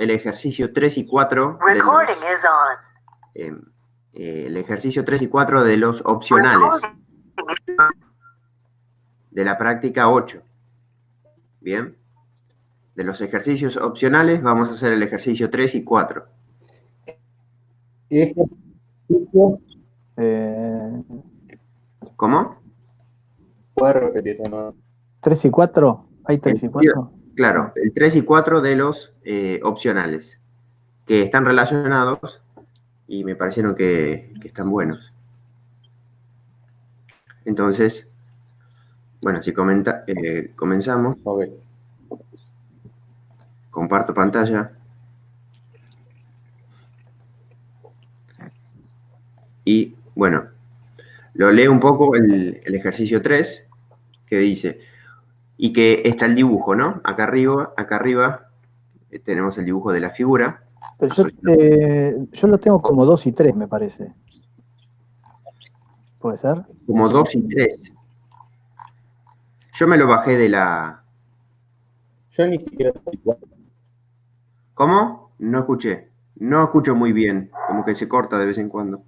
el ejercicio 3 y 4 el ejercicio 3 y 4 de los opcionales de la práctica 8. Bien. De los ejercicios opcionales vamos a hacer el ejercicio 3 y 4. ¿Y ejercicio? ¿Cómo? ¿Puedes repetir no? ¿3 y 4? ¿Hay 3 y 4? Claro, el 3 y 4 de los opcionales, que están relacionados y me parecieron que están buenos. Entonces, bueno, si comenzamos. Okay. Comparto pantalla. Y, bueno, lo leo un poco el ejercicio 3, que dice, y que está el dibujo, ¿no? Acá arriba tenemos el dibujo de la figura. Pero yo lo tengo como 2 y 3, me parece. ¿Puede ser? Como 2 y 3. Yo me lo bajé de la... Yo ni siquiera... ¿Cómo? No escuché. No escucho muy bien, como que se corta de vez en cuando.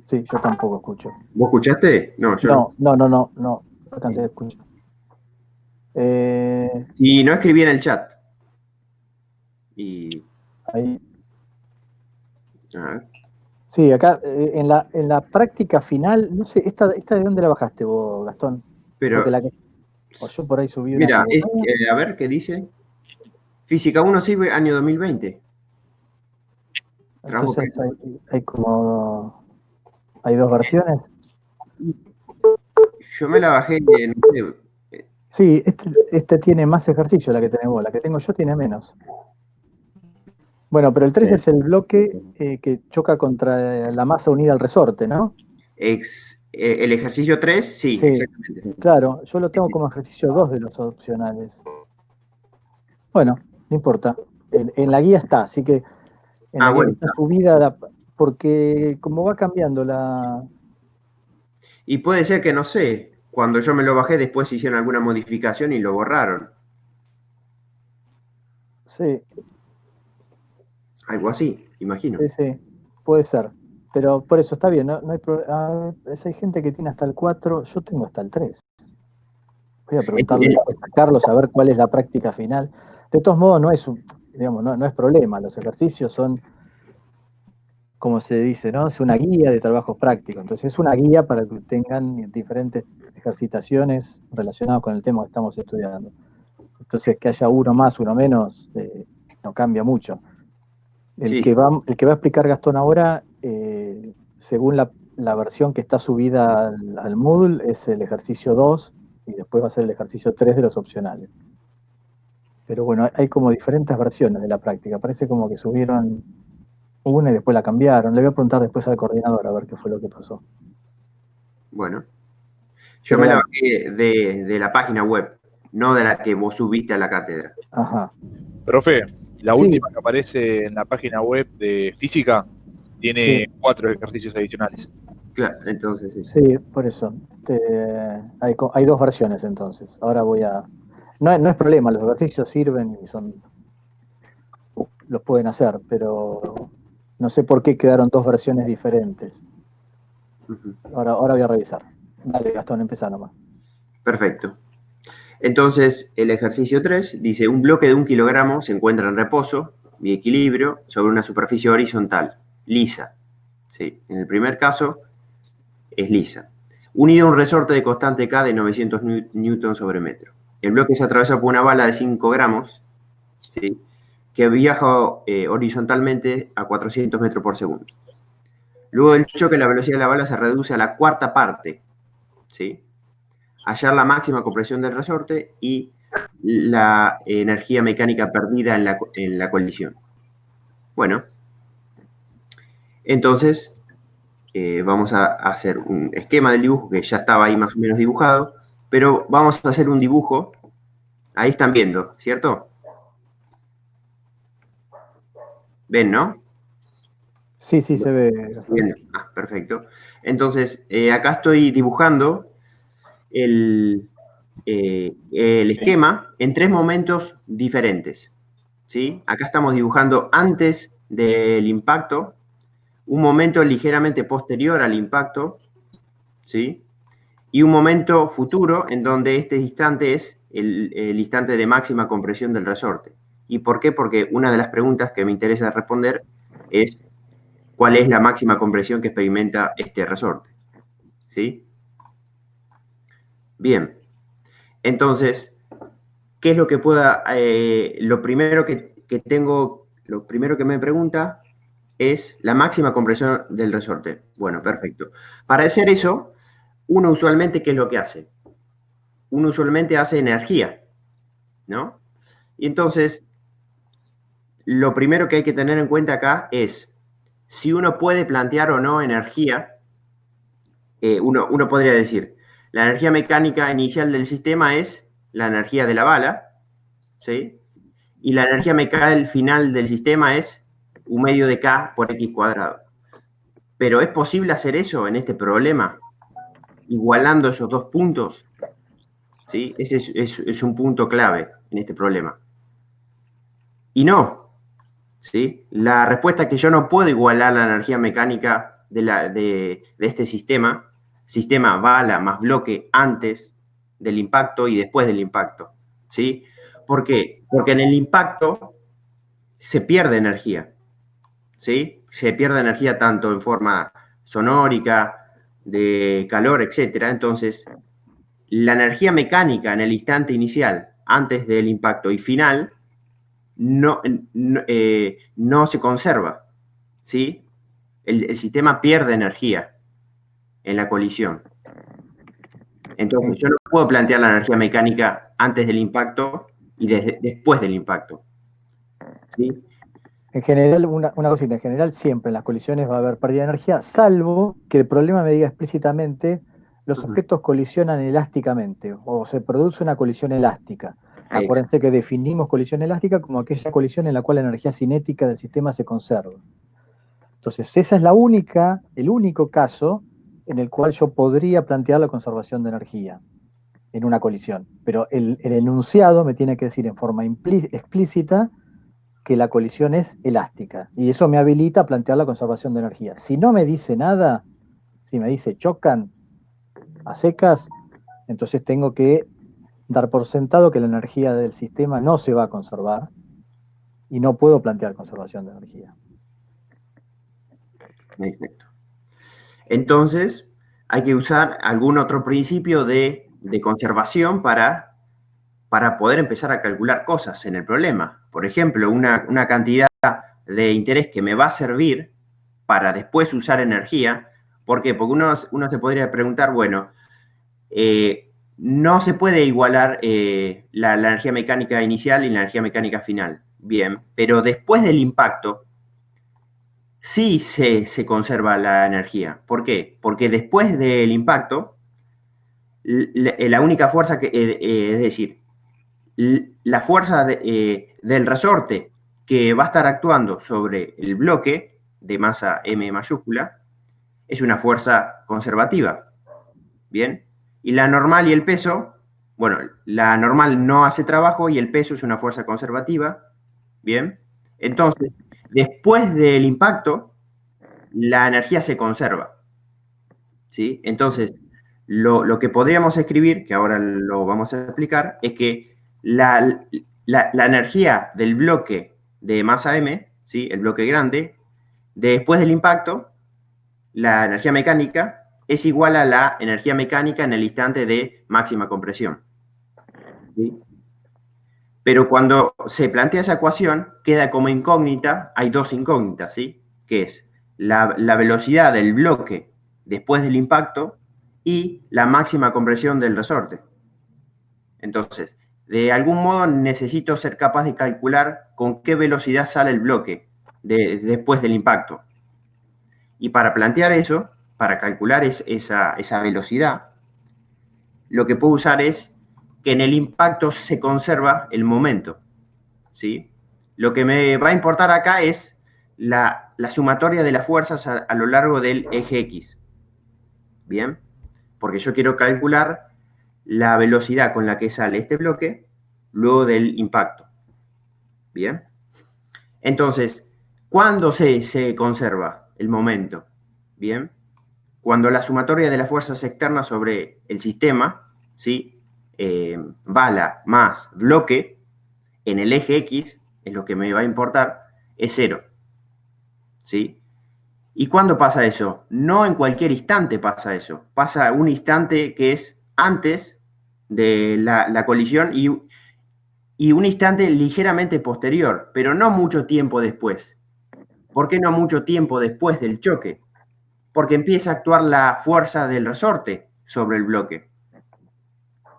Sí, yo tampoco escucho. ¿Vos escuchaste? No, yo no alcancé a escuchar. Sí, no escribí en el chat. Y... Ahí. A ver. Sí, acá en la práctica final, no sé, ¿esta de dónde la bajaste vos, Gastón? Pero... O yo por ahí subí una... Mira, a ver, ¿qué dice? Física 1 sirve año 2020. Entonces hay como... ¿Hay dos versiones? Yo me la bajé, no sé. Sí, este tiene más ejercicio, la que tenés vos. La que tengo yo tiene menos. Bueno, pero el 3 es el bloque que choca contra la masa unida al resorte, ¿no? El ejercicio 3, sí, exactamente. Claro, yo lo tengo como ejercicio 2 de los opcionales. Bueno, no importa. En la guía está, así que en la guía está subida, porque como va cambiando la... Y puede ser que, no sé, cuando yo me lo bajé después hicieron alguna modificación y lo borraron. Sí. Algo así, imagino. Sí, puede ser. Pero por eso está bien, no hay problema. Hay gente que tiene hasta el 4, yo tengo hasta el 3. Voy a preguntarle a Carlos a ver cuál es la práctica final. De todos modos, no es problema. Los ejercicios son, como se dice, ¿no? Es una guía de trabajos prácticos. Entonces es una guía para que tengan diferentes ejercitaciones relacionadas con el tema que estamos estudiando. Entonces que haya uno más, uno menos, no cambia mucho. El que va a explicar Gastón ahora, según la versión que está subida al Moodle, es el ejercicio 2 y después va a ser el ejercicio 3 de los opcionales. Pero bueno, hay como diferentes versiones de la práctica. Parece como que subieron una y después la cambiaron. Le voy a preguntar después al coordinador a ver qué fue lo que pasó. Bueno. Yo me la bajé de la página web, no de la que vos subiste a la cátedra. Ajá. Profe, la última que aparece en la página web de física tiene 4 ejercicios adicionales. Claro, entonces sí. Sí, por eso. Hay 2 versiones entonces. Ahora voy a... No es problema, los ejercicios sirven y los pueden hacer, pero no sé por qué quedaron 2 versiones diferentes. Ahora voy a revisar. Dale, Gastón, empezá nomás. Perfecto. Entonces, el ejercicio 3 dice, un bloque de 1 kilogramo se encuentra en reposo y equilibrio sobre una superficie horizontal, lisa. ¿Sí? En el primer caso, es lisa. Unido a un resorte de constante K de 900 newtons sobre metro. El bloque se atraviesa por una bala de 5 gramos, ¿sí? Que viaja horizontalmente a 400 metros por segundo. Luego del choque, la velocidad de la bala se reduce a la cuarta parte, ¿sí? Hallar la máxima compresión del resorte y la energía mecánica perdida en la colisión. Bueno, entonces vamos a hacer un esquema del dibujo que ya estaba ahí más o menos dibujado, pero vamos a hacer un dibujo. Ahí están viendo, ¿cierto? ¿Ven, no? Sí, se ve. Bien. Perfecto. Entonces, acá estoy dibujando el el esquema en 3 momentos diferentes, ¿sí? Acá estamos dibujando antes del impacto, un momento ligeramente posterior al impacto, ¿sí? Y un momento futuro en donde este instante es el instante de máxima compresión del resorte. ¿Y por qué? Porque una de las preguntas que me interesa responder es ¿cuál es la máxima compresión que experimenta este resorte? ¿Sí? Bien. Entonces, ¿qué es lo que pueda? Lo primero lo primero que me pregunta es la máxima compresión del resorte. Bueno, perfecto. Para hacer eso, uno usualmente, ¿qué es lo que hace? Uno usualmente hace energía, ¿no? Y entonces, lo primero que hay que tener en cuenta acá es si uno puede plantear o no energía. Uno podría decir, la energía mecánica inicial del sistema es la energía de la bala, ¿sí? Y la energía mecánica final del sistema es un medio de K por X cuadrado. Pero ¿es posible hacer eso en este problema? Igualando esos dos puntos, ¿sí? Ese es un punto clave en este problema. Y no, ¿sí? La respuesta es que yo no puedo igualar la energía mecánica de este sistema bala más bloque antes del impacto y después del impacto, ¿sí? ¿Por qué? Porque en el impacto se pierde energía, ¿sí? Se pierde energía tanto en forma sonórica, de calor, etcétera. Entonces, la energía mecánica en el instante inicial, antes del impacto y final, no se conserva, ¿sí? El sistema pierde energía en la colisión. Entonces, yo no puedo plantear la energía mecánica antes del impacto y después del impacto, ¿sí? En general, una cosita, en general siempre en las colisiones va a haber pérdida de energía, salvo que el problema me diga explícitamente los objetos colisionan elásticamente o se produce una colisión elástica. Acuérdense que definimos colisión elástica como aquella colisión en la cual la energía cinética del sistema se conserva. Entonces, esa es el único caso en el cual yo podría plantear la conservación de energía en una colisión. Pero el enunciado me tiene que decir en forma explícita que la colisión es elástica. Y eso me habilita a plantear la conservación de energía. Si no me dice nada, si me dice chocan a secas, entonces tengo que dar por sentado que la energía del sistema no se va a conservar y no puedo plantear conservación de energía. Exacto. Entonces, hay que usar algún otro principio de conservación para poder empezar a calcular cosas en el problema. Por ejemplo, una cantidad de interés que me va a servir para después usar energía. ¿Por qué? Porque uno se podría preguntar, bueno, no se puede igualar la energía mecánica inicial y la energía mecánica final. Bien, pero después del impacto, sí se conserva la energía. ¿Por qué? Porque después del impacto, la única fuerza es decir, la fuerza del resorte que va a estar actuando sobre el bloque de masa M mayúscula es una fuerza conservativa. ¿Bien? Y la normal y el peso, bueno, la normal no hace trabajo y el peso es una fuerza conservativa. ¿Bien? Entonces, después del impacto, la energía se conserva. ¿Sí? Entonces, lo que podríamos escribir, que ahora lo vamos a explicar, es que la energía del bloque de masa M, ¿sí? El bloque grande, después del impacto, la energía mecánica es igual a la energía mecánica en el instante de máxima compresión, ¿sí? Pero cuando se plantea esa ecuación, queda como incógnita, hay dos incógnitas, ¿sí? Que es la velocidad del bloque después del impacto y la máxima compresión del resorte. Entonces, de algún modo necesito ser capaz de calcular con qué velocidad sale el bloque después del impacto. Y para plantear eso, para calcular esa velocidad, lo que puedo usar es que en el impacto se conserva el momento, ¿sí? Lo que me va a importar acá es la sumatoria de las fuerzas a lo largo del eje X. ¿Bien? Porque yo quiero calcular la velocidad con la que sale este bloque luego del impacto. ¿Bien? Entonces, ¿cuándo se conserva el momento? ¿Bien? Cuando la sumatoria de las fuerzas externas sobre el sistema, ¿sí? Bala más bloque, en el eje X, es lo que me va a importar, es 0. ¿Sí? ¿Y cuándo pasa eso? No en cualquier instante pasa eso. Pasa un instante que es antes de la colisión y un instante ligeramente posterior, pero no mucho tiempo después. ¿Por qué no mucho tiempo después del choque? Porque empieza a actuar la fuerza del resorte sobre el bloque.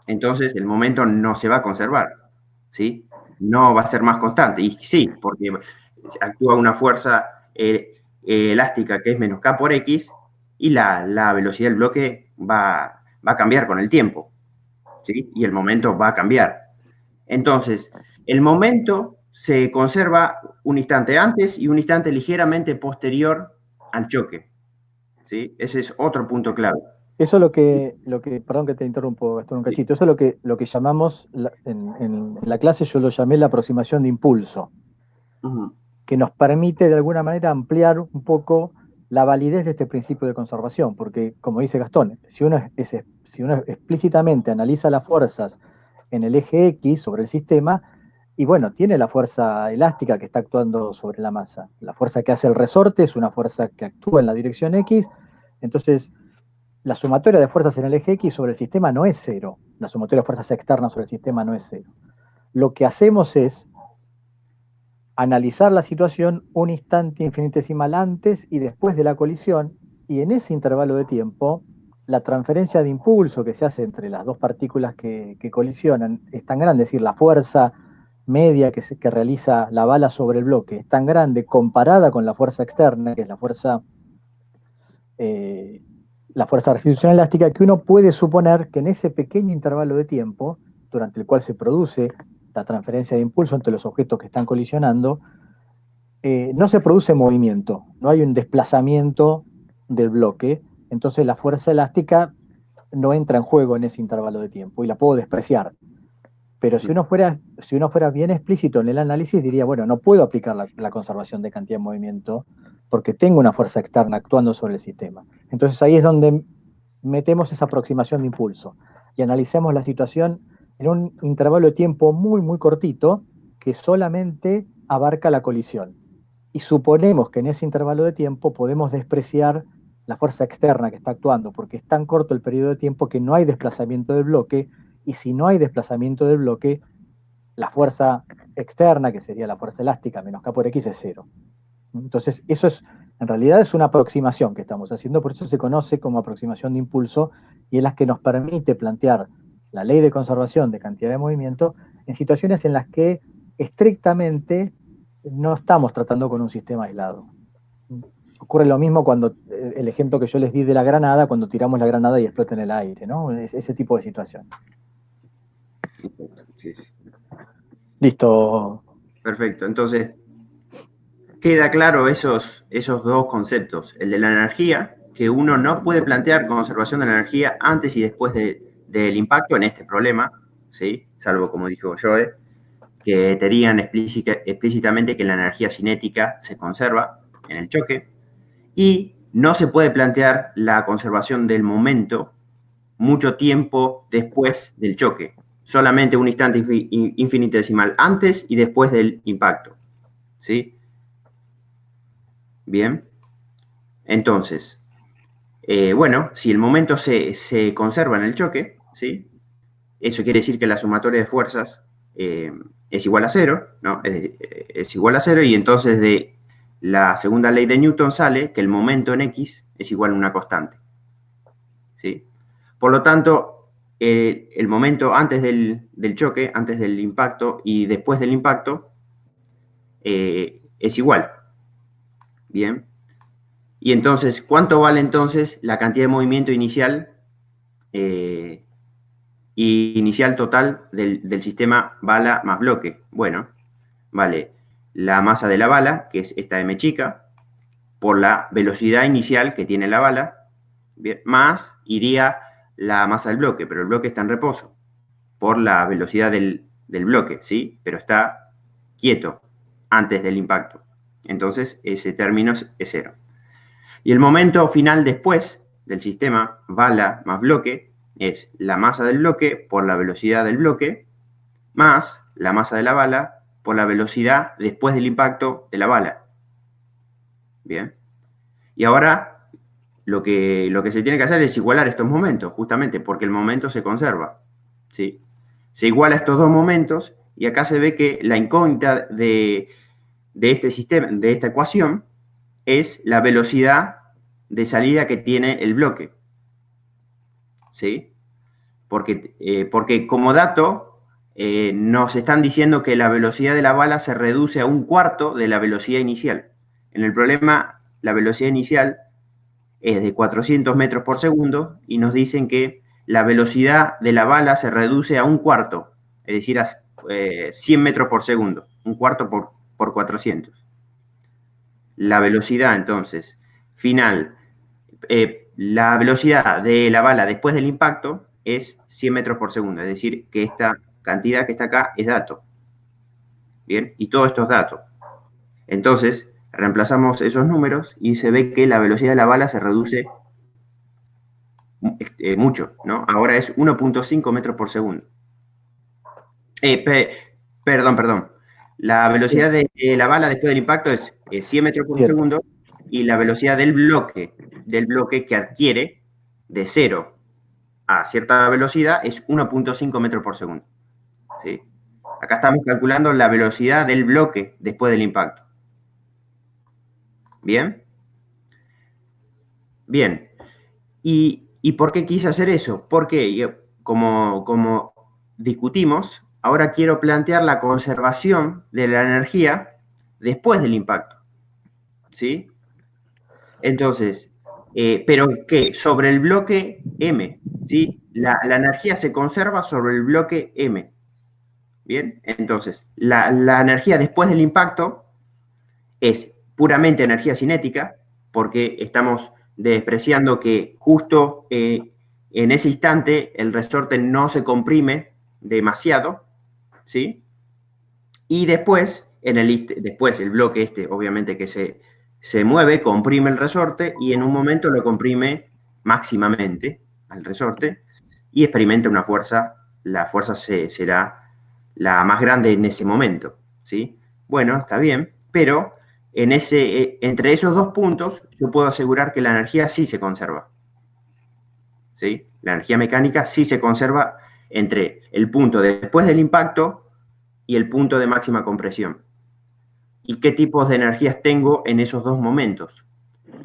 Entonces el momento no se va a conservar, ¿sí? No va a ser más constante. Y sí, porque actúa una fuerza elástica que es menos K por X y la velocidad del bloque va a cambiar con el tiempo, ¿sí? Y el momento va a cambiar. Entonces, el momento se conserva un instante antes y un instante ligeramente posterior al choque, ¿sí? Ese es otro punto clave. Eso es perdón que te interrumpo, Gastón, un cachito, eso es lo que llamamos, en la clase yo lo llamé la aproximación de impulso, que nos permite de alguna manera ampliar un poco la validez de este principio de conservación, porque como dice Gastón, si uno explícitamente analiza las fuerzas en el eje X sobre el sistema, y bueno, tiene la fuerza elástica que está actuando sobre la masa. La fuerza que hace el resorte es una fuerza que actúa en la dirección X, entonces la sumatoria de fuerzas en el eje X sobre el sistema no es 0. La sumatoria de fuerzas externas sobre el sistema no es 0. Lo que hacemos es analizar la situación un instante infinitesimal antes y después de la colisión, y en ese intervalo de tiempo, la transferencia de impulso que se hace entre las dos partículas que colisionan es tan grande, es decir, la fuerza media que realiza la bala sobre el bloque es tan grande comparada con la fuerza externa, que es la fuerza de restitución elástica, que uno puede suponer que en ese pequeño intervalo de tiempo, durante el cual se produce la transferencia de impulso entre los objetos que están colisionando, no se produce movimiento, no hay un desplazamiento del bloque, entonces la fuerza elástica no entra en juego en ese intervalo de tiempo y la puedo despreciar. Pero si uno fuera bien explícito en el análisis, diría, bueno, no puedo aplicar la conservación de cantidad de movimiento porque tengo una fuerza externa actuando sobre el sistema. Entonces ahí es donde metemos esa aproximación de impulso y analicemos la situación en un intervalo de tiempo muy, muy cortito que solamente abarca la colisión. Y suponemos que en ese intervalo de tiempo podemos despreciar la fuerza externa que está actuando, porque es tan corto el periodo de tiempo que no hay desplazamiento del bloque, y si no hay desplazamiento del bloque, la fuerza externa, que sería la fuerza elástica menos K por X, es 0. Entonces, en realidad es una aproximación que estamos haciendo, por eso se conoce como aproximación de impulso, y es la que nos permite plantear la ley de conservación de cantidad de movimiento en situaciones en las que estrictamente no estamos tratando con un sistema aislado. Ocurre lo mismo cuando el ejemplo que yo les di de la granada, cuando tiramos la granada y explota en el aire, ¿no? Ese tipo de situación. Sí, sí. Listo. Perfecto. Entonces, queda claro esos dos conceptos. El de la energía, que uno no puede plantear conservación de la energía antes y después del impacto en este problema, ¿sí? Salvo, como dijo Joe, que te digan explícitamente que la energía cinética se conserva en el choque. Y no se puede plantear la conservación del momento mucho tiempo después del choque. Solamente un instante infinitesimal antes y después del impacto. ¿Sí? Bien. Entonces, bueno, si el momento se conserva en el choque, ¿sí? Eso quiere decir que la sumatoria de fuerzas es igual a 0, ¿no? Es igual a 0, y entonces de la segunda ley de Newton sale que el momento en X es igual a una constante. ¿Sí? Por lo tanto, el momento antes del choque, antes del impacto y después del impacto es igual. Bien. Y entonces, ¿cuánto vale entonces la cantidad de movimiento inicial inicial total del sistema bala más bloque? Bueno, vale la masa de la bala, que es esta m chica, por la velocidad inicial que tiene la bala, bien, más iría la masa del bloque, pero el bloque está en reposo por la velocidad del bloque, ¿sí? Pero está quieto antes del impacto. Entonces, ese término es 0. Y el momento final después del sistema, bala más bloque, es la masa del bloque por la velocidad del bloque, más la masa de la bala por la velocidad después del impacto de la bala. Bien. Y ahora lo que se tiene que hacer es igualar estos momentos, justamente porque el momento se conserva, ¿sí? Se iguala estos dos momentos y acá se ve que la incógnita de este sistema, de esta ecuación, es la velocidad de salida que tiene el bloque, ¿sí? Porque como dato nos están diciendo que la velocidad de la bala se reduce a 1/4 de la velocidad inicial. En el problema, la velocidad inicial es de 400 metros por segundo y nos dicen que la velocidad de la bala se reduce a 1/4, es decir, a 100 metros por segundo, 1/4 por 400. La velocidad, entonces, final, la velocidad de la bala después del impacto es 100 metros por segundo, es decir, que esta cantidad que está acá es dato. Bien, y todo esto es dato. Entonces, reemplazamos esos números y se ve que la velocidad de la bala se reduce mucho, ¿no? Ahora es 1.5 metros por segundo. Perdón. La velocidad de la bala después del impacto es 100 metros por segundo y la velocidad del bloque que adquiere de 0 a cierta velocidad es 1.5 metros por segundo. ¿Sí? Acá estamos calculando la velocidad del bloque después del impacto. ¿Bien? Bien. ¿Y por qué quise hacer eso? Porque, como discutimos, ahora quiero plantear la conservación de la energía después del impacto. ¿Sí? Entonces, ¿pero qué? Sobre el bloque M, ¿sí? La energía se conserva sobre el bloque M. ¿Bien? Entonces, la energía después del impacto es puramente energía cinética, porque estamos despreciando que justo en ese instante el resorte no se comprime demasiado, ¿sí? Y después el bloque obviamente que se mueve, comprime el resorte y en un momento lo comprime máximamente al resorte y experimenta una fuerza, la fuerza será la más grande en ese momento, ¿sí? Bueno, está bien, pero entre esos dos puntos yo puedo asegurar que la energía sí se conserva, ¿sí? La energía mecánica sí se conserva entre el punto después del impacto y el punto de máxima compresión. ¿Y qué tipos de energías tengo en esos dos momentos?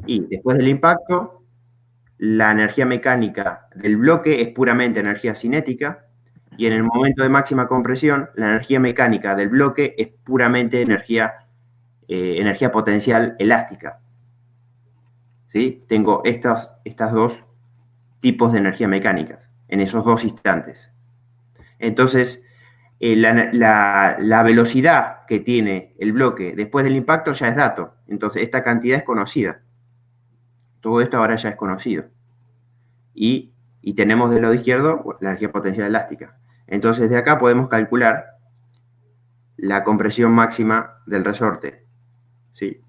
Y después del impacto, la energía mecánica del bloque es puramente energía cinética y en el momento de máxima compresión, la energía mecánica del bloque es puramente energía potencial elástica. ¿Sí? Tengo estas dos tipos de energía mecánicas en esos dos instantes. Entonces, la velocidad que tiene el bloque después del impacto ya es dato. Entonces, esta cantidad es conocida. Todo esto ahora ya es conocido. Y tenemos del lado izquierdo la energía potencial elástica. Entonces, de acá podemos calcular la compresión máxima del resorte, ¿sí?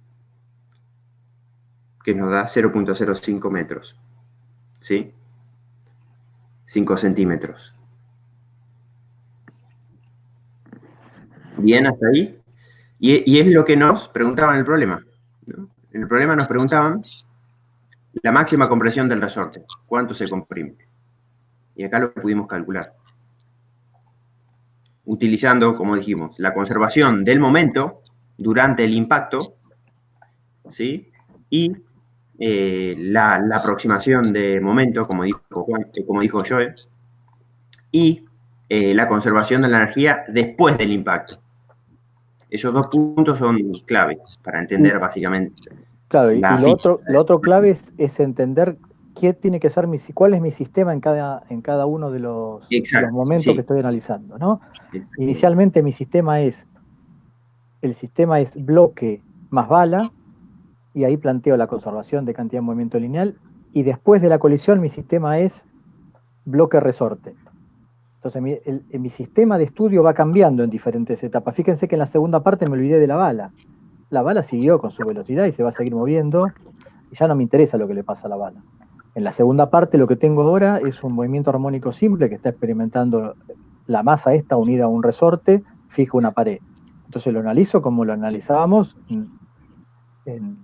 Que nos da 0.05 metros, ¿sí? 5 centímetros. Bien, hasta ahí. Y es lo que nos preguntaban en el problema, ¿no? En el problema nos preguntaban la máxima compresión del resorte. ¿Cuánto se comprime? Y acá lo pudimos calcular. Utilizando, como dijimos, la conservación del momento durante el impacto, ¿sí? Y la aproximación de momento, como dijo Joe, y la conservación de la energía después del impacto. Esos dos puntos son claves para entender básicamente. Claro, y lo otro clave es entender cuál es mi sistema en cada uno de los momentos que estoy analizando, ¿no? Inicialmente el sistema es bloque más bala, y ahí planteo la conservación de cantidad de movimiento lineal, y después de la colisión mi sistema es bloque resorte. Entonces mi sistema de estudio va cambiando en diferentes etapas. Fíjense que en la segunda parte me olvidé de la bala. La bala siguió con su velocidad y se va a seguir moviendo, y ya no me interesa lo que le pasa a la bala. En la segunda parte lo que tengo ahora es un movimiento armónico simple que está experimentando la masa esta unida a un resorte, fija una pared. Entonces lo analizo como lo analizábamos en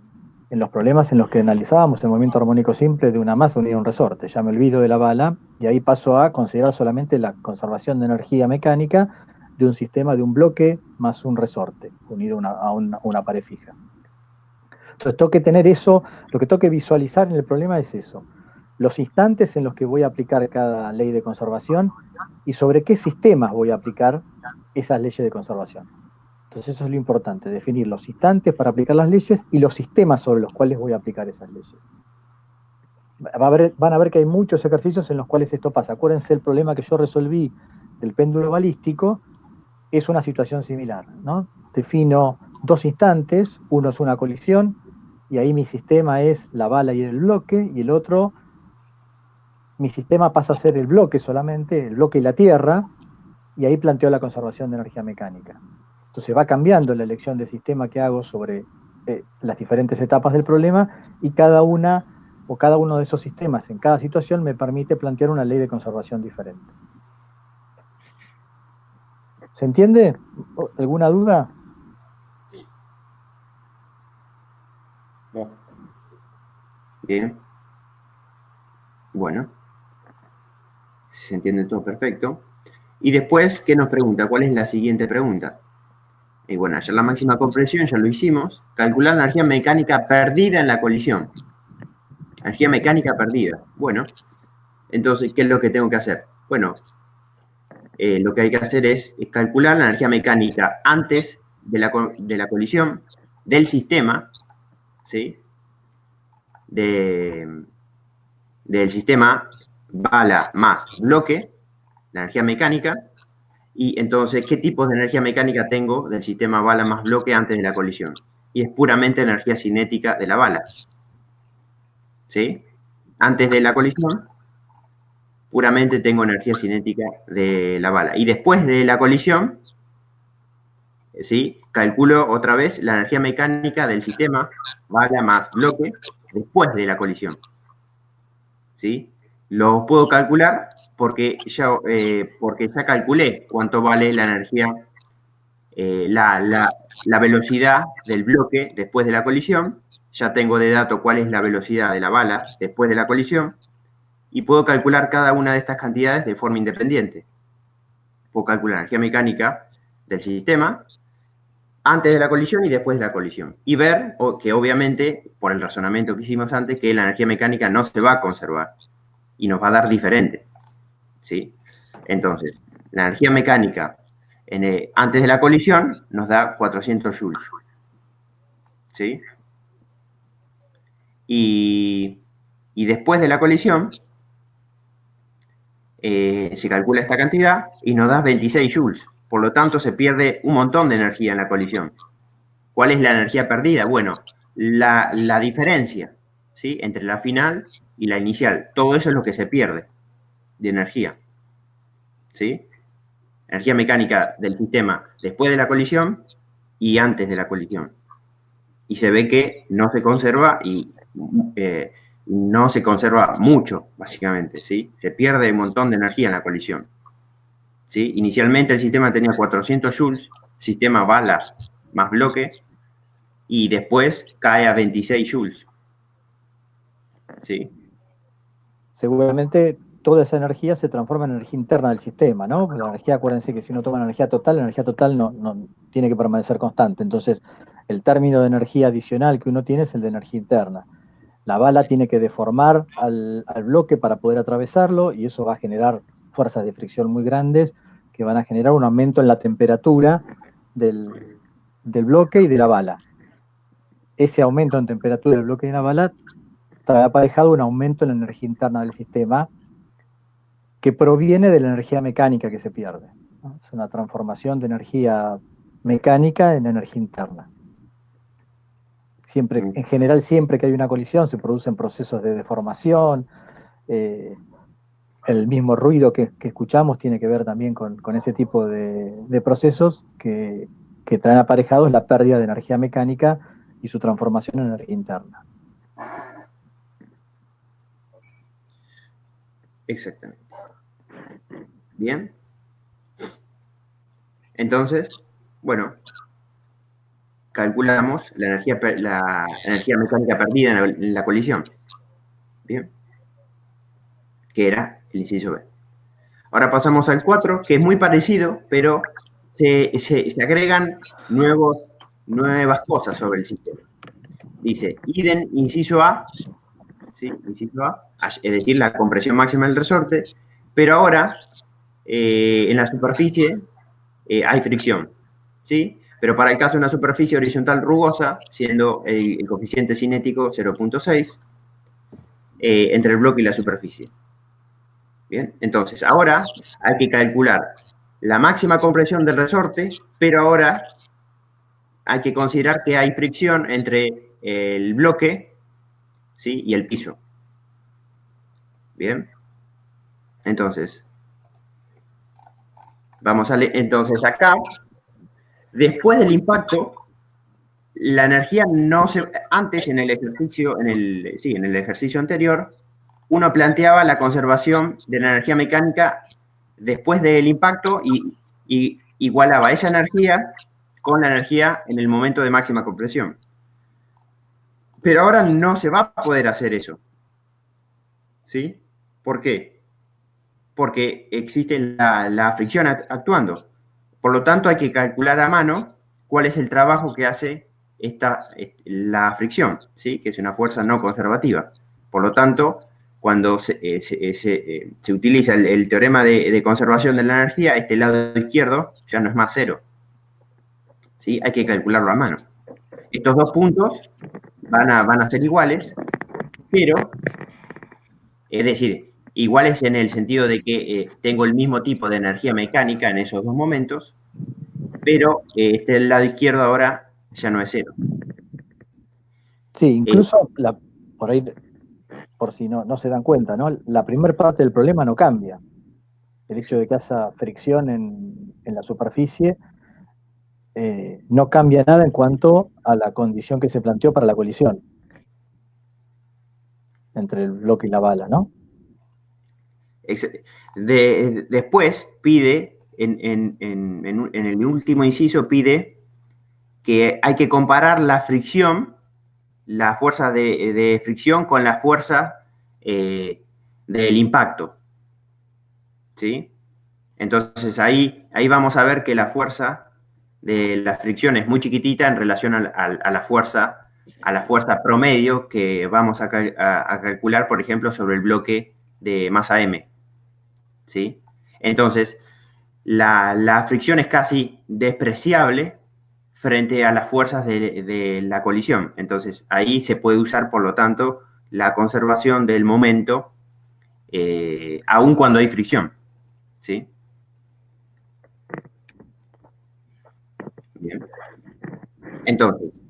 los problemas en los que analizábamos el movimiento armónico simple de una masa unida a un resorte. Ya me olvido de la bala y ahí paso a considerar solamente la conservación de energía mecánica de un sistema de un bloque más un resorte unido a una pared fija. Entonces tengo que tener eso, lo que tengo que visualizar en el problema es eso, los instantes en los que voy a aplicar cada ley de conservación y sobre qué sistemas voy a aplicar esas leyes de conservación. Entonces eso es lo importante, definir los instantes para aplicar las leyes y los sistemas sobre los cuales voy a aplicar esas leyes. Van a ver que hay muchos ejercicios en los cuales esto pasa. Acuérdense, el problema que yo resolví del péndulo balístico es una situación similar, ¿no? Defino dos instantes, uno es una colisión, y ahí mi sistema es la bala y el bloque, y el otro, mi sistema pasa a ser el bloque solamente, el bloque y la tierra, y ahí planteo la conservación de energía mecánica. Entonces va cambiando la elección de sistema que hago sobre las diferentes etapas del problema, y cada uno de esos sistemas en cada situación me permite plantear una ley de conservación diferente. ¿Se entiende? ¿Alguna duda? No. Bien. Bueno. Se entiende todo perfecto. Y después, ¿qué nos pregunta? ¿Cuál es la siguiente pregunta? Y bueno, ayer la máxima compresión ya lo hicimos. Calcular la energía mecánica perdida en la colisión. Energía mecánica perdida. Bueno, entonces, ¿qué es lo que tengo que hacer? Bueno, lo que hay que hacer es calcular la energía mecánica antes de la colisión del sistema, ¿sí? Del sistema bala más bloque, la energía mecánica. Y entonces, ¿qué tipos de energía mecánica tengo del sistema bala más bloque antes de la colisión? Y es puramente energía cinética de la bala. ¿Sí? Antes de la colisión, puramente tengo energía cinética de la bala. Y después de la colisión, ¿sí? Calculo otra vez la energía mecánica del sistema bala más bloque después de la colisión. ¿Sí? Lo puedo calcular porque ya calculé cuánto vale la energía, la velocidad del bloque después de la colisión. Ya tengo de dato cuál es la velocidad de la bala después de la colisión y puedo calcular cada una de estas cantidades de forma independiente. Puedo calcular la energía mecánica del sistema antes de la colisión y después de la colisión. Y ver que obviamente, por el razonamiento que hicimos antes, que la energía mecánica no se va a conservar y nos va a dar diferente. ¿Sí? Entonces, la energía mecánica antes de la colisión nos da 400 joules. ¿Sí? Y después de la colisión se calcula esta cantidad y nos da 26 joules. Por lo tanto, se pierde un montón de energía en la colisión. ¿Cuál es la energía perdida? Bueno, la diferencia, ¿sí? Entre la final y la inicial. Todo eso es lo que se pierde de energía. ¿Sí? Energía mecánica del sistema después de la colisión y antes de la colisión. Y se ve que no se conserva y no se conserva mucho, básicamente, ¿sí? Se pierde un montón de energía en la colisión. ¿Sí? Inicialmente el sistema tenía 400 joules, sistema bala más bloque, y después cae a 26 joules. ¿Sí? Seguramente toda esa energía se transforma en energía interna del sistema, ¿no? La energía, acuérdense que si uno toma la energía total no tiene que permanecer constante. Entonces, el término de energía adicional que uno tiene es el de energía interna. La bala tiene que deformar al bloque para poder atravesarlo y eso va a generar fuerzas de fricción muy grandes que van a generar un aumento en la temperatura del bloque y de la bala. Ese aumento en temperatura del bloque y de la bala trae aparejado un aumento en la energía interna del sistema que proviene de la energía mecánica que se pierde, ¿no? Es una transformación de energía mecánica en energía interna. En general, siempre que hay una colisión se producen procesos de deformación, el mismo ruido que escuchamos tiene que ver también con ese tipo de procesos que traen aparejados la pérdida de energía mecánica y su transformación en energía interna. Exactamente. Bien. Entonces, bueno, calculamos la energía mecánica perdida en la colisión. Bien. Que era el inciso B. Ahora pasamos al 4, que es muy parecido, pero se agregan nuevas cosas sobre el sistema. Dice, idem, inciso A, ¿sí? Inciso A, es decir, la compresión máxima del resorte, pero ahora en la superficie hay fricción, ¿sí? Pero para el caso de una superficie horizontal rugosa, siendo el coeficiente cinético 0.6 entre el bloque y la superficie. Bien, entonces ahora hay que calcular la máxima compresión del resorte, pero ahora hay que considerar que hay fricción entre el bloque, ¿sí? Y el piso. Bien, entonces vamos a leer, entonces acá, después del impacto, la energía no se, antes en el ejercicio, en el ejercicio anterior, uno planteaba la conservación de la energía mecánica después del impacto y igualaba esa energía con la energía en el momento de máxima compresión. Pero ahora no se va a poder hacer eso. ¿Sí? ¿Por qué? Porque existe la fricción actuando. Por lo tanto, hay que calcular a mano cuál es el trabajo que hace la fricción, ¿sí? Que es una fuerza no conservativa. Por lo tanto, cuando se utiliza el teorema de conservación de la energía, este lado izquierdo ya no es más cero. ¿Sí? Hay que calcularlo a mano. Estos dos puntos van a ser iguales, pero, es decir, iguales en el sentido de que tengo el mismo tipo de energía mecánica en esos dos momentos, pero este lado izquierdo ahora ya no es cero. Sí, incluso por ahí, por si no se dan cuenta, ¿no? La primera parte del problema no cambia. El hecho de que haya fricción en la superficie no cambia nada en cuanto a la condición que se planteó para la colisión entre el bloque y la bala, ¿no? Después pide, en el último inciso pide que hay que comparar la fricción, la fuerza de fricción con la fuerza del impacto. ¿Sí? Entonces ahí vamos a ver que la fuerza de la fricción es muy chiquitita en relación a la fuerza promedio que vamos a calcular, por ejemplo, sobre el bloque de masa M. ¿Sí? Entonces, la fricción es casi despreciable frente a las fuerzas de la colisión. Entonces, ahí se puede usar, por lo tanto, la conservación del momento, aun cuando hay fricción. ¿Sí? Bien. Entonces,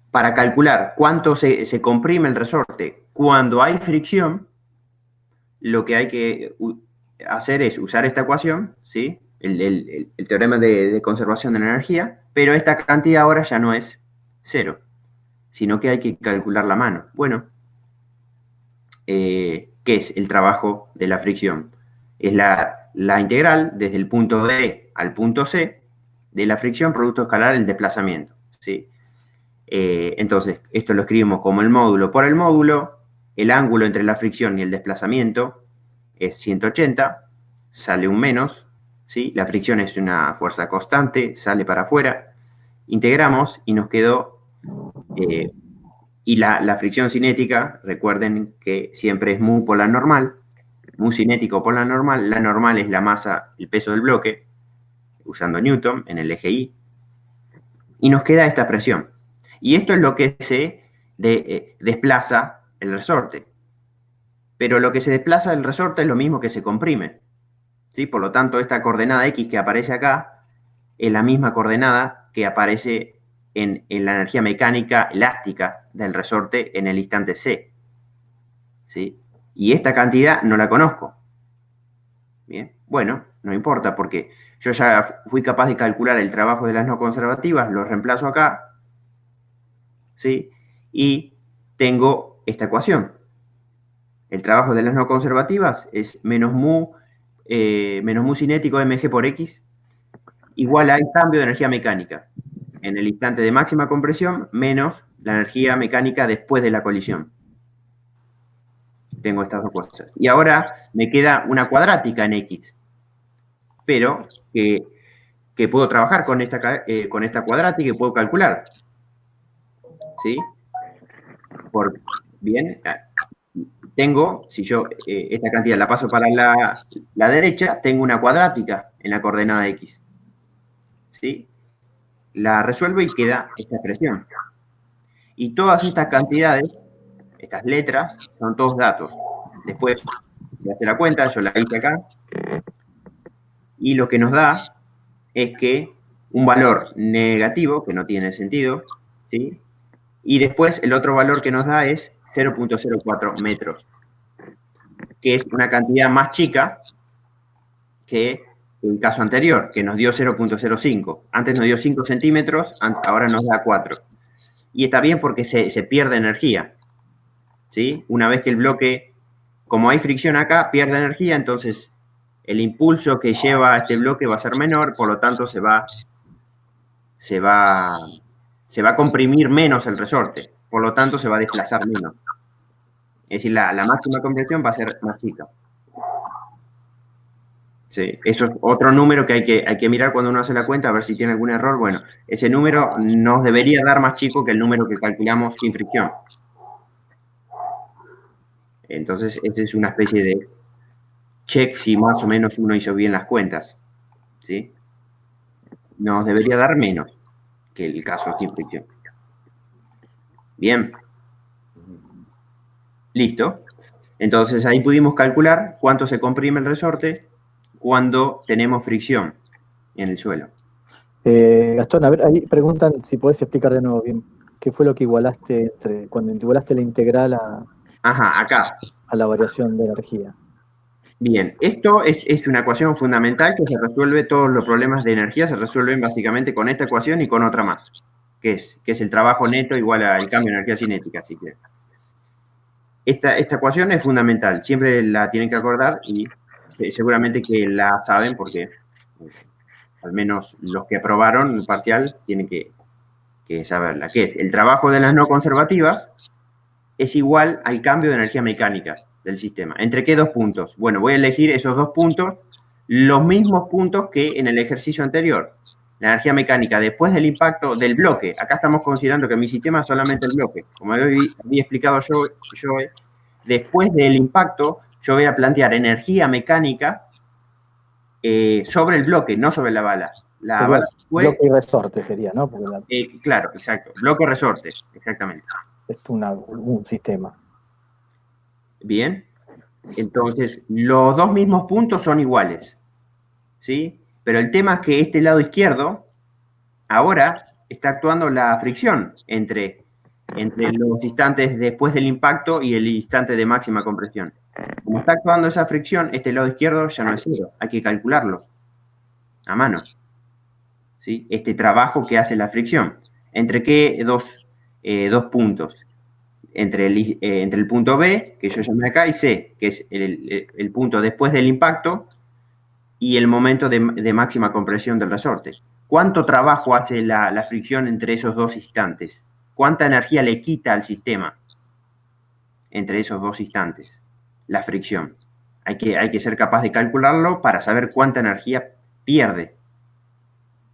para calcular cuánto se comprime el resorte cuando hay fricción, lo que hay que hacer es usar esta ecuación, ¿sí? El teorema de conservación de la energía, pero esta cantidad ahora ya no es cero, sino que hay que calcularla a mano. Bueno, ¿qué es el trabajo de la fricción? Es la integral desde el punto B al punto C de la fricción producto escalar del desplazamiento, ¿sí? Entonces, esto lo escribimos como el módulo por el módulo, el ángulo entre la fricción y el desplazamiento es 180, sale un menos, ¿sí? La fricción es una fuerza constante, sale para afuera, integramos y nos quedó, y la fricción cinética, recuerden que siempre es mu por la normal, mu cinético por la normal es la masa, el peso del bloque, usando Newton en el eje Y, y nos queda esta presión. Y esto es lo que se desplaza el resorte. Pero lo que se desplaza del resorte es lo mismo que se comprime. ¿Sí? Por lo tanto, esta coordenada X que aparece acá es la misma coordenada que aparece en la energía mecánica elástica del resorte en el instante C. ¿Sí? Y esta cantidad no la conozco. Bien, bueno, no importa porque yo ya fui capaz de calcular el trabajo de las no conservativas, lo reemplazo acá, ¿sí? Y tengo esta ecuación. El trabajo de las no conservativas es menos mu cinético mg por x igual al cambio de energía mecánica en el instante de máxima compresión menos la energía mecánica después de la colisión. Tengo estas dos cosas. Y ahora me queda una cuadrática en x, pero que puedo trabajar con esta cuadrática y puedo calcular. ¿Sí? Bien, tengo, si yo esta cantidad la paso para la derecha, tengo una cuadrática en la coordenada x. ¿Sí? La resuelvo y queda esta expresión. Y todas estas cantidades, estas letras, son todos datos. Después se hace la cuenta, yo la hice acá. Y lo que nos da es que un valor negativo, que no tiene sentido, ¿sí? Y después el otro valor que nos da es 0.04 metros, que es una cantidad más chica que el caso anterior, que nos dio 0.05. Antes nos dio 5 centímetros, ahora nos da 4. Y está bien porque se pierde energía, ¿sí? Una vez que el bloque, como hay fricción acá, pierde energía, entonces el impulso que lleva a este bloque va a ser menor, por lo tanto se va a comprimir menos el resorte, por lo tanto se va a desplazar menos. Es decir, la máxima compresión va a ser más chica. Sí, eso es otro número que hay que mirar cuando uno hace la cuenta, a ver si tiene algún error. Bueno, ese número nos debería dar más chico que el número que calculamos sin fricción. Entonces, esa es una especie de check si más o menos uno hizo bien las cuentas. ¿Sí? Nos debería dar menos que el caso sin fricción. Bien. Listo. Entonces, ahí pudimos calcular cuánto se comprime el resorte cuando tenemos fricción en el suelo. Gastón, a ver, ahí preguntan si podés explicar de nuevo bien qué fue lo que igualaste cuando igualaste la integral acá. A la variación de energía. Bien, esto es una ecuación fundamental que se resuelve, todos los problemas de energía se resuelven básicamente con esta ecuación y con otra más, que es el trabajo neto igual al cambio de energía cinética, así que esta ecuación es fundamental, siempre la tienen que acordar y seguramente que la saben porque al menos los que aprobaron el parcial tienen que saberla, que es el trabajo de las no conservativas es igual al cambio de energía mecánica del sistema. ¿Entre qué dos puntos? Bueno, voy a elegir esos dos puntos, los mismos puntos que en el ejercicio anterior. La energía mecánica después del impacto del bloque. Acá estamos considerando que mi sistema es solamente el bloque. Como había explicado yo después del impacto, yo voy a plantear energía mecánica sobre el bloque, no sobre la bala. La bala fue... Bloque y resorte sería, ¿no? Claro, exacto. Bloque resorte, exactamente. Es un sistema. Bien. Entonces, los dos mismos puntos son iguales. ¿Sí? Pero el tema es que este lado izquierdo, ahora está actuando la fricción entre los instantes después del impacto y el instante de máxima compresión. Como está actuando esa fricción, este lado izquierdo ya no es cero. Hay que calcularlo a mano. ¿Sí? Este trabajo que hace la fricción. ¿Entre qué dos puntos? Entre el punto B, que yo llamé acá, y C, que es el punto después del impacto y el momento de máxima compresión del resorte. ¿Cuánto trabajo hace la fricción entre esos dos instantes? ¿Cuánta energía le quita al sistema entre esos dos instantes? La fricción. Hay que ser capaz de calcularlo para saber cuánta energía pierde,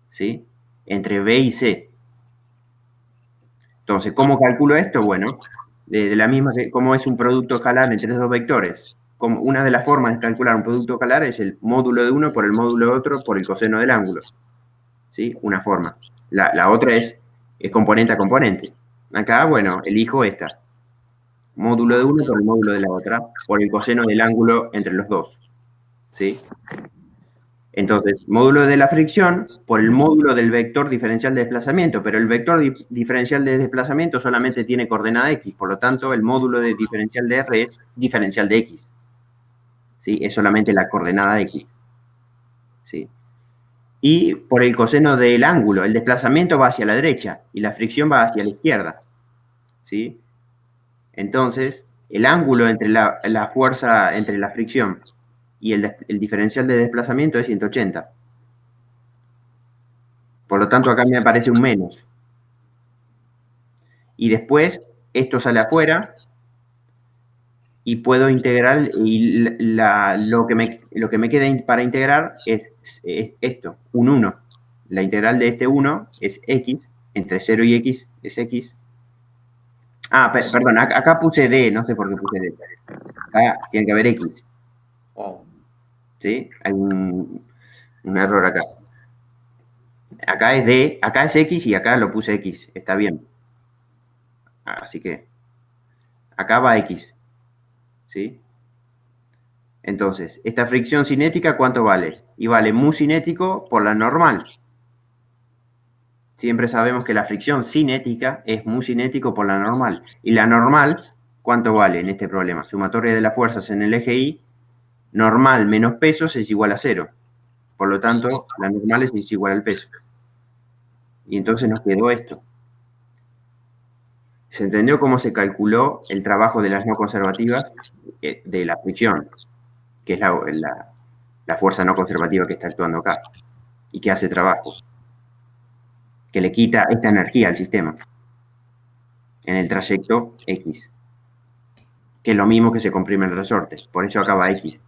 ¿sí? Entre B y C. Entonces, ¿cómo calculo esto? Bueno, de la misma que como es un producto escalar entre dos vectores. Una de las formas de calcular un producto escalar es el módulo de uno por el módulo de otro por el coseno del ángulo. ¿Sí? Una forma. La otra es componente a componente. Acá, bueno, elijo esta. Módulo de uno por el módulo de la otra por el coseno del ángulo entre los dos. ¿Sí? Entonces, módulo de la fricción por el módulo del vector diferencial de desplazamiento, pero el vector diferencial de desplazamiento solamente tiene coordenada x, por lo tanto, el módulo de diferencial de R es diferencial de x. ¿Sí? Es solamente la coordenada x. ¿Sí? Y por el coseno del ángulo, el desplazamiento va hacia la derecha y la fricción va hacia la izquierda. ¿Sí? Entonces, el ángulo entre la fuerza, entre la fricción y el diferencial de desplazamiento es 180. Por lo tanto, acá me aparece un menos. Y después, esto sale afuera y puedo integrar, y lo que me queda para integrar es esto, un 1. La integral de este 1 es x, entre 0 y x es x. Ah, perdón, acá puse d, no sé por qué puse d. Acá tiene que haber x. ¿Sí? Hay un error acá. Acá es d, acá es x y acá lo puse x. Está bien. Así que acá va x. ¿Sí? Entonces, esta fricción cinética, ¿cuánto vale? Y vale mu cinético por la normal. Siempre sabemos que la fricción cinética es mu cinético por la normal. Y la normal, ¿cuánto vale en este problema? Sumatoria de las fuerzas en el eje Y, normal menos pesos es igual a 0. Por lo tanto, la normal es igual al peso. Y entonces nos quedó esto. ¿Se entendió cómo se calculó el trabajo de las no conservativas de la fricción? Que es la fuerza no conservativa que está actuando acá y que hace trabajo, que le quita esta energía al sistema en el trayecto X, que es lo mismo que se comprime el resorte, por eso acá va X.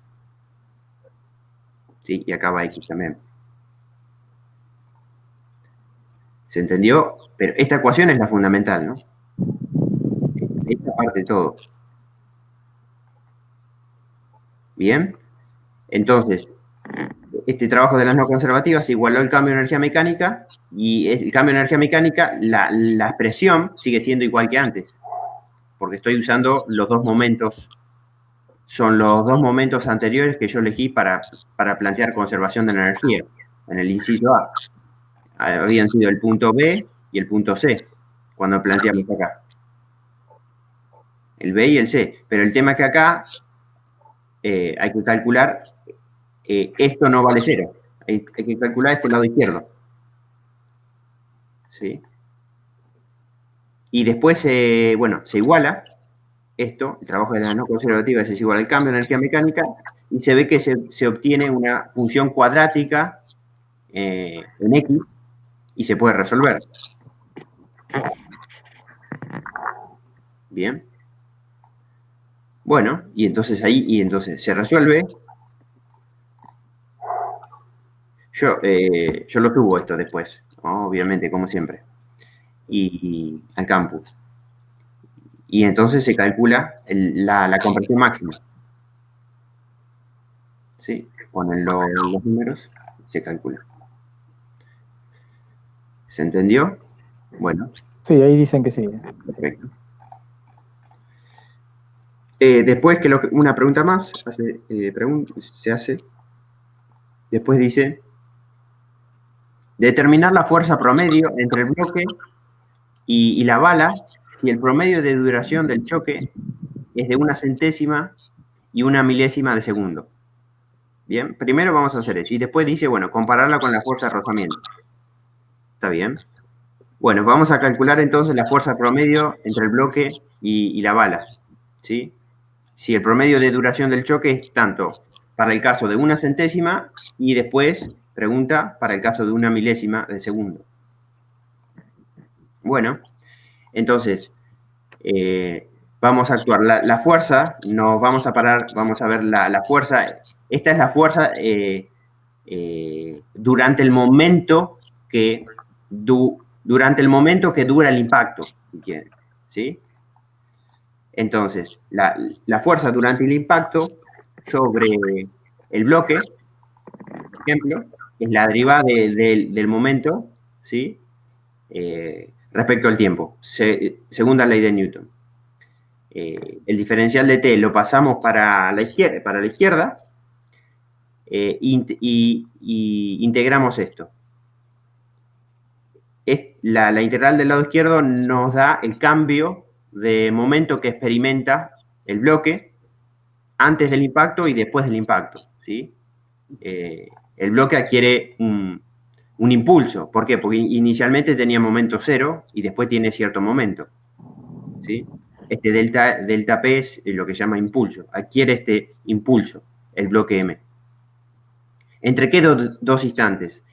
¿Sí? Y acá va X también. ¿Se entendió? Pero esta ecuación es la fundamental, ¿no? Esta parte de todo. Bien. Entonces, este trabajo de las no conservativas igualó el cambio de energía mecánica y el cambio de energía mecánica, la expresión sigue siendo igual que antes, porque estoy usando los dos momentos, son los dos momentos anteriores que yo elegí para plantear conservación de la energía en el inciso A. Habían sido el punto B y el punto C, cuando planteamos acá. El B y el C, pero el tema es que acá hay que calcular, esto no vale 0, hay que calcular este lado izquierdo. ¿Sí? Y después, bueno, se iguala esto, el trabajo de las no conservativas es igual al cambio de energía mecánica, y se ve que se obtiene una función cuadrática en X, y se puede resolver. Bien. Bueno, y entonces se resuelve. Yo lo subo esto después, ¿no? Obviamente, como siempre, y al campus. Y entonces se calcula la compresión máxima. ¿Sí? Ponen los números, se calcula. ¿Se entendió? Bueno. Sí, ahí dicen que sí. Perfecto. Después, una pregunta más se hace. Después dice, determinar la fuerza promedio entre el bloque y la bala si el promedio de duración del choque es de 1 centésima y 1 milésima de segundo. Bien, primero vamos a hacer eso. Y después dice, bueno, compararla con la fuerza de rozamiento. ¿Está bien? Bueno, vamos a calcular entonces la fuerza promedio entre el bloque y la bala. ¿Sí? Si el promedio de duración del choque es tanto para el caso de 1 centésima y después pregunta para el caso de 1 milésima de segundo. Bueno, entonces vamos a actuar. La fuerza, nos vamos a parar, vamos a ver la fuerza. Esta es la fuerza durante el momento que dura el impacto, si quieren, ¿sí? Entonces, la fuerza durante el impacto sobre el bloque, por ejemplo, es la derivada del momento, ¿sí? Respecto al tiempo, segunda ley de Newton. El diferencial de t lo pasamos para la izquierda y integramos esto. La integral del lado izquierdo nos da el cambio de momento que experimenta el bloque antes del impacto y después del impacto, ¿sí? El bloque adquiere un impulso. ¿Por qué? Porque inicialmente tenía momento cero y después tiene cierto momento, ¿sí? Este delta P es lo que se llama impulso. Adquiere este impulso, el bloque M. ¿Entre qué dos instantes?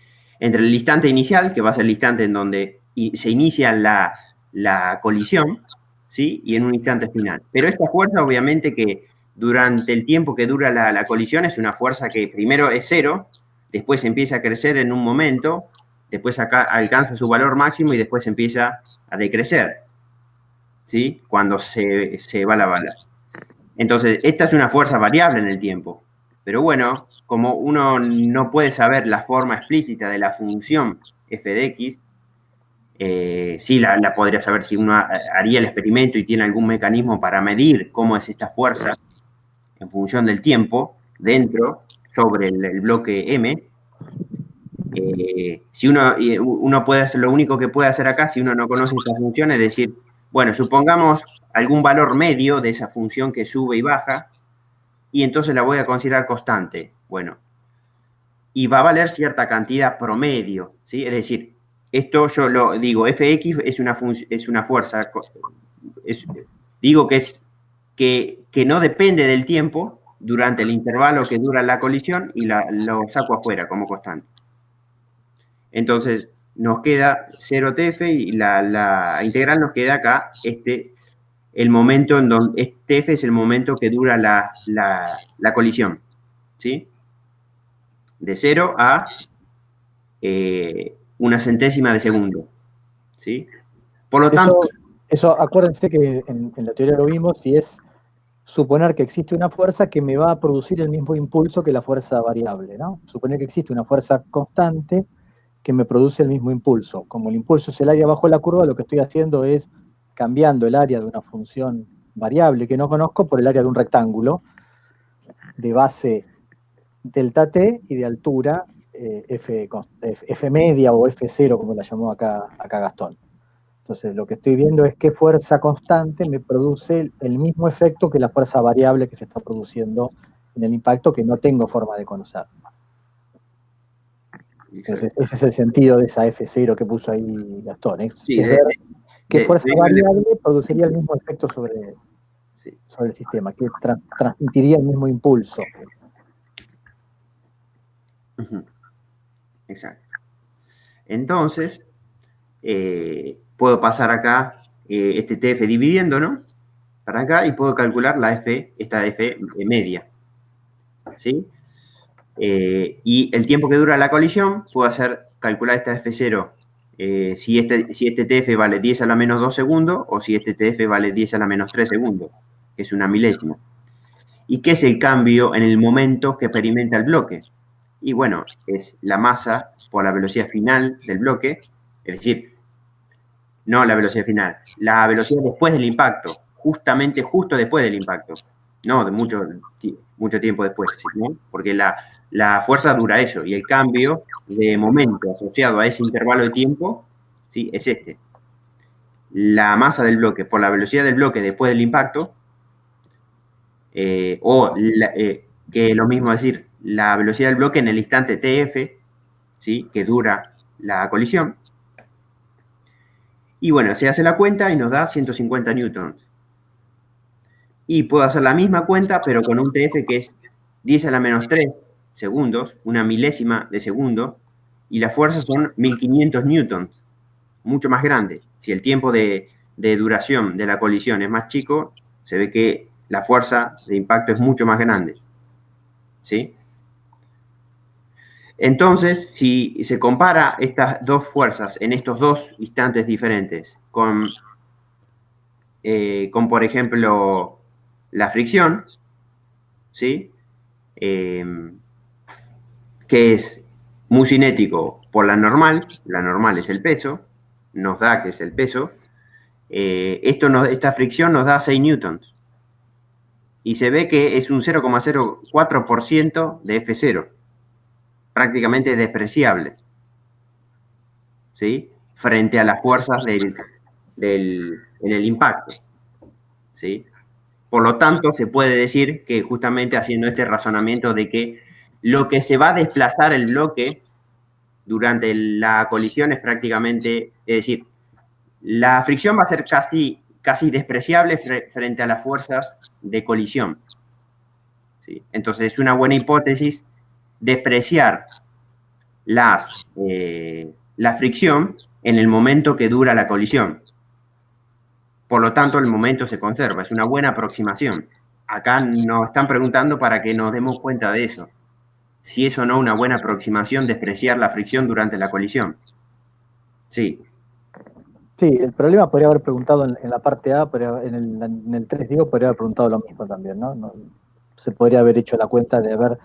Entre el instante inicial, que va a ser el instante en donde se inicia la colisión, ¿sí? Y en un instante final. Pero esta fuerza, obviamente, que durante el tiempo que dura la colisión, es una fuerza que primero es cero, después empieza a crecer en un momento, después acá alcanza su valor máximo y después empieza a decrecer, ¿sí? Cuando se va la bala. Entonces, esta es una fuerza variable en el tiempo. Pero bueno, como uno no puede saber la forma explícita de la función f de x, sí la podría saber si uno haría el experimento y tiene algún mecanismo para medir cómo es esta fuerza en función del tiempo dentro, sobre el bloque M. Si uno puede hacer, lo único que puede hacer acá, si uno no conoce esta función, es decir, bueno, supongamos algún valor medio de esa función que sube y baja, y entonces la voy a considerar constante. Bueno, y va a valer cierta cantidad promedio, ¿sí? Es decir, esto yo lo digo, Fx es una fuerza, digo que no depende del tiempo durante el intervalo que dura la colisión y lo saco afuera como constante. Entonces, nos queda 0 TF y la integral nos queda acá, el momento en donde TF es el momento que dura la colisión, ¿sí? De 0 a una centésima de segundo, ¿sí? Por lo tanto... Eso acuérdense que en la teoría lo vimos, y es suponer que existe una fuerza que me va a producir el mismo impulso que la fuerza variable, ¿no? Suponer que existe una fuerza constante que me produce el mismo impulso. Como el impulso es el área bajo la curva, lo que estoy haciendo es cambiando el área de una función variable que no conozco por el área de un rectángulo de base delta t y de altura f media o f0, como la llamó acá Gastón. Entonces, lo que estoy viendo es qué fuerza constante me produce el mismo efecto que la fuerza variable que se está produciendo en el impacto, que no tengo forma de conocer. Entonces, ese es el sentido de esa F0 que puso ahí Gastón. Es ver qué fuerza variable produciría el mismo efecto sobre el sistema, que transmitiría el mismo impulso. Exacto. Entonces, puedo pasar acá este TF dividiendo, ¿no? Para acá, y puedo calcular esta F media, ¿sí? Y el tiempo que dura la colisión, puedo calcular esta F0, si este TF vale 10 a la menos 2 segundos, o si este TF vale 10 a la menos 3 segundos, que es una milésima. ¿Y qué es el cambio en el momento que experimenta el bloque? Y bueno, es la masa por la velocidad final del bloque, es decir, no la velocidad final, la velocidad después del impacto, justo después del impacto, no de mucho tiempo después, ¿no? Porque la fuerza dura eso, y el cambio de momento asociado a ese intervalo de tiempo, ¿sí? Es este. La masa del bloque por la velocidad del bloque después del impacto, que es lo mismo decir, la velocidad del bloque en el instante TF, ¿sí? Que dura la colisión. Y bueno, se hace la cuenta y nos da 150 newtons. Y puedo hacer la misma cuenta, pero con un TF que es 10 a la menos 3 segundos, una milésima de segundo, y las fuerzas son 1500 newtons, mucho más grande. Si el tiempo de duración de la colisión es más chico, se ve que la fuerza de impacto es mucho más grande, ¿sí? Entonces, si se compara estas dos fuerzas en estos dos instantes diferentes con por ejemplo, la fricción, ¿sí? Que es muy cinético por la normal es el peso, nos da que es el peso, esta fricción nos da 6 newtons, y se ve que es un 0,04% de F0, prácticamente despreciable, ¿sí? Frente a las fuerzas en el impacto, ¿sí? Por lo tanto, se puede decir que justamente haciendo este razonamiento de que lo que se va a desplazar el bloque durante la colisión es prácticamente, es decir, la fricción va a ser casi despreciable frente a las fuerzas de colisión, ¿sí? Entonces, es una buena hipótesis despreciar la fricción en el momento que dura la colisión. Por lo tanto, el momento se conserva. Es una buena aproximación. Acá nos están preguntando para que nos demos cuenta de eso. Si es o no una buena aproximación despreciar la fricción durante la colisión. Sí. Sí, el problema podría haber preguntado en la parte A, en el 3, digo, podría haber preguntado lo mismo también, ¿no? Se podría haber hecho la cuenta de ver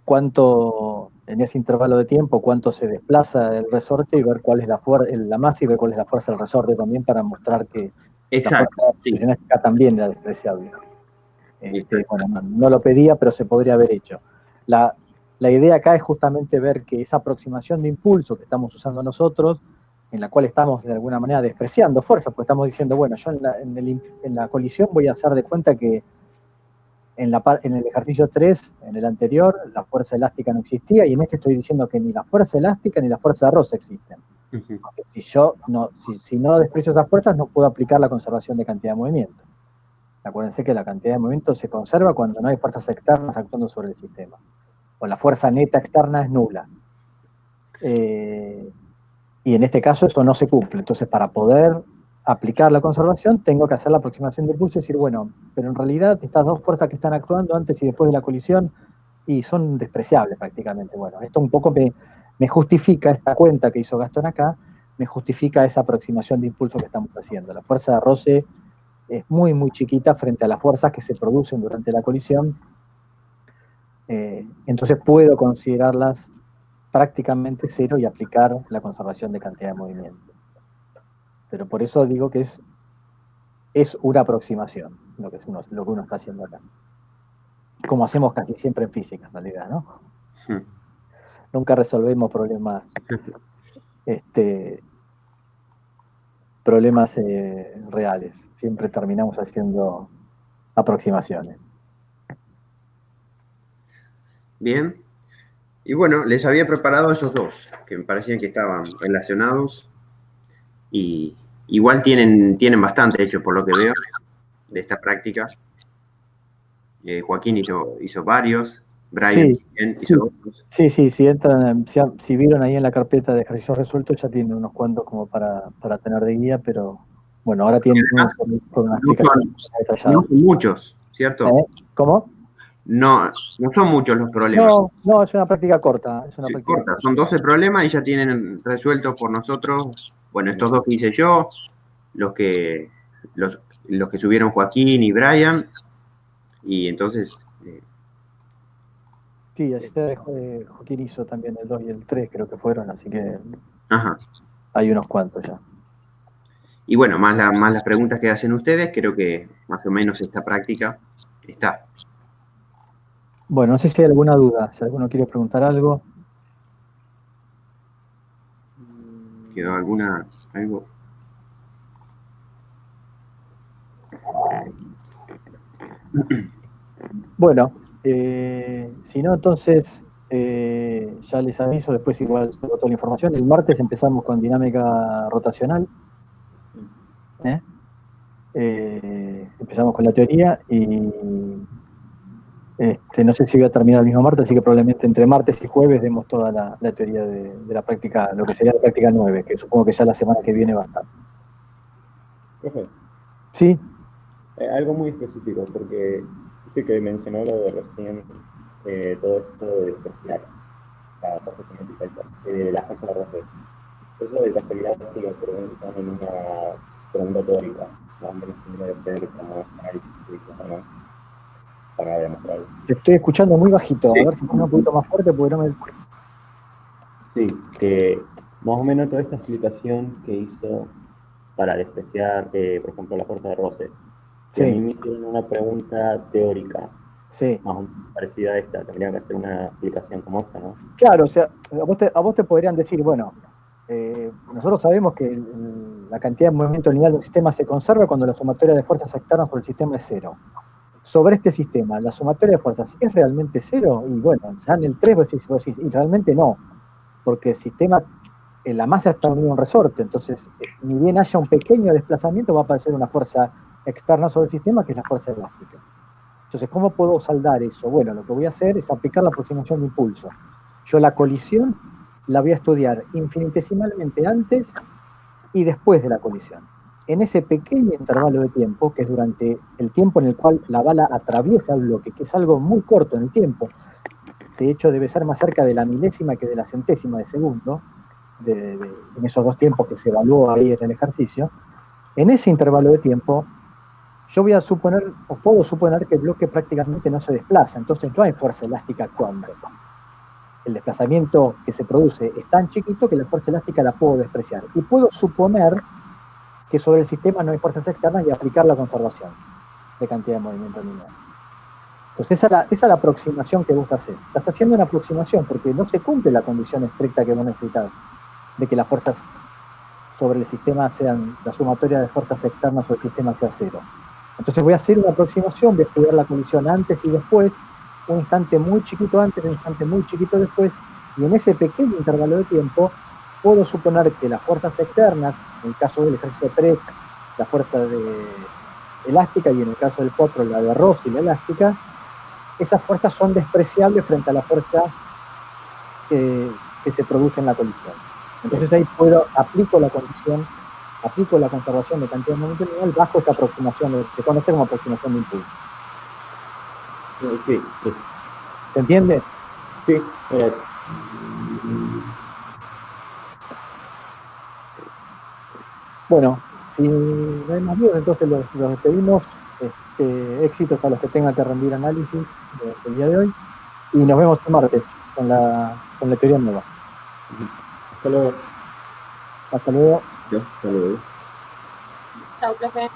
cuánto, en ese intervalo de tiempo, cuánto se desplaza el resorte y ver cuál es la masa y ver cuál es la fuerza del resorte también para mostrar que Exacto. la fuerza friccionéstica también era despreciable. Bueno, no lo pedía, pero se podría haber hecho. La idea acá es justamente ver que esa aproximación de impulso que estamos usando nosotros, en la cual estamos de alguna manera despreciando fuerza, pues estamos diciendo, bueno, yo en la colisión voy a hacer de cuenta que en el ejercicio 3, en el anterior, la fuerza elástica no existía, y en este estoy diciendo que ni la fuerza elástica ni la fuerza de roce existen. Porque si no desprecio esas fuerzas, no puedo aplicar la conservación de cantidad de movimiento. Acuérdense que la cantidad de movimiento se conserva cuando no hay fuerzas externas actuando sobre el sistema. O la fuerza neta externa es nula. Y en este caso eso no se cumple. Entonces, para poder aplicar la conservación, tengo que hacer la aproximación del pulso y decir, bueno, pero en realidad estas dos fuerzas que están actuando antes y después de la colisión y son despreciables prácticamente. Bueno, esto un poco me justifica, esta cuenta que hizo Gastón acá, me justifica esa aproximación de impulso que estamos haciendo. La fuerza de roce es muy, muy chiquita frente a las fuerzas que se producen durante la colisión. Entonces puedo considerarlas prácticamente cero y aplicar la conservación de cantidad de movimiento. Pero por eso digo que es una aproximación lo que uno está haciendo acá. Como hacemos casi siempre en física, en realidad, ¿no? Nunca resolvemos problemas reales. Siempre terminamos haciendo aproximaciones. Bien. Y bueno, les había preparado esos dos, que me parecían que estaban relacionados. Y igual tienen bastante hecho, por lo que veo, de esta práctica. Joaquín hizo varios, Brian también hizo otros. Sí, si vieron ahí en la carpeta de ejercicios resueltos, ya tienen unos cuantos como para tener de guía, pero bueno, ahora tienen con una explicación detallada. No son muchos, ¿cierto? ¿Cómo? No son muchos los problemas. No, es una práctica corta. Corta. Son 12 problemas y ya tienen resueltos por nosotros. Bueno, estos dos que hice yo, los que subieron Joaquín y Brian. Y entonces... Sí, ayer Joaquín hizo también el 2 y el 3, creo que fueron, así que hay unos cuantos ya. Y bueno, más las preguntas que hacen ustedes, creo que más o menos esta práctica está. Bueno, no sé si hay alguna duda, si alguno quiere preguntar algo. ¿Quedó algo? Bueno, si no, entonces ya les aviso, después igual subo toda la información. El martes empezamos con dinámica rotacional. Empezamos con la teoría y no sé si voy a terminar el mismo martes, así que probablemente entre martes y jueves demos toda la teoría de la práctica, lo que sería la práctica 9, que supongo que ya la semana que viene va a estar. Profe. Sí. Algo muy específico, porque usted que mencionó lo de recién, todo esto de despreciar la fuerza cinética de la fuerza de roce. Eso de casualidad si lo preguntan en una pregunta teórica, más o menos tendría que ser como análisis físico, ¿no? Para demostrarlo. Te estoy escuchando muy bajito, a ver si pongo un poquito más fuerte porque no me... Sí, que más o menos toda esta explicación que hizo para despreciar, por ejemplo, la fuerza de roce. Si a mí me hicieron una pregunta teórica Sí. más o menos parecida a esta, tendría que hacer una aplicación como esta, ¿no? Claro, o sea, a vos te podrían decir, bueno, nosotros sabemos que la cantidad de movimiento lineal del sistema se conserva cuando la sumatoria de fuerzas externas sobre el sistema es cero. Sobre este sistema, ¿la sumatoria de fuerzas es realmente cero? Y bueno, ya en el 3 vos decís, y realmente no, porque el sistema, la masa está unida a un resorte, entonces, ni bien haya un pequeño desplazamiento, va a aparecer una fuerza externa sobre el sistema, que es la fuerza elástica. Entonces, ¿cómo puedo saldar eso? Bueno, lo que voy a hacer es aplicar la aproximación de impulso. Yo la colisión la voy a estudiar infinitesimalmente antes y después de la colisión. En ese pequeño intervalo de tiempo, que es durante el tiempo en el cual la bala atraviesa el bloque, que es algo muy corto en el tiempo, de hecho debe ser más cerca de la milésima que de la centésima de segundo, en esos dos tiempos que se evaluó ahí en el ejercicio, en ese intervalo de tiempo yo voy a suponer, o puedo suponer que el bloque prácticamente no se desplaza, entonces no hay fuerza elástica actuando. El desplazamiento que se produce es tan chiquito que la fuerza elástica la puedo despreciar. Y puedo suponer que sobre el sistema no hay fuerzas externas y aplicar la conservación de cantidad de movimiento lineal. Entonces esa es la aproximación que vos haces. Estás haciendo una aproximación porque no se cumple la condición estricta que vos necesitas de que las fuerzas sobre el sistema sean, la sumatoria de fuerzas externas sobre el sistema sea cero. Entonces voy a hacer una aproximación, voy a estudiar la colisión antes y después, un instante muy chiquito antes, un instante muy chiquito después, y en ese pequeño intervalo de tiempo puedo suponer que las fuerzas externas, en el caso del ejercicio 3, la fuerza elástica, y en el caso del 4, la de Ross y la elástica, esas fuerzas son despreciables frente a la fuerza que se produce en la colisión. Entonces ahí aplico la conservación de cantidad de movimiento lineal bajo esta aproximación, se conoce como aproximación de impulso. Sí, sí. ¿Se entiende? Sí, era eso. Bueno, si no hay más dudas, entonces los despedimos. Éxitos a los que tengan que rendir análisis del día de hoy. Y nos vemos el martes con la teoría nueva. Hasta luego. Hasta luego. Hasta luego. Chao, profe.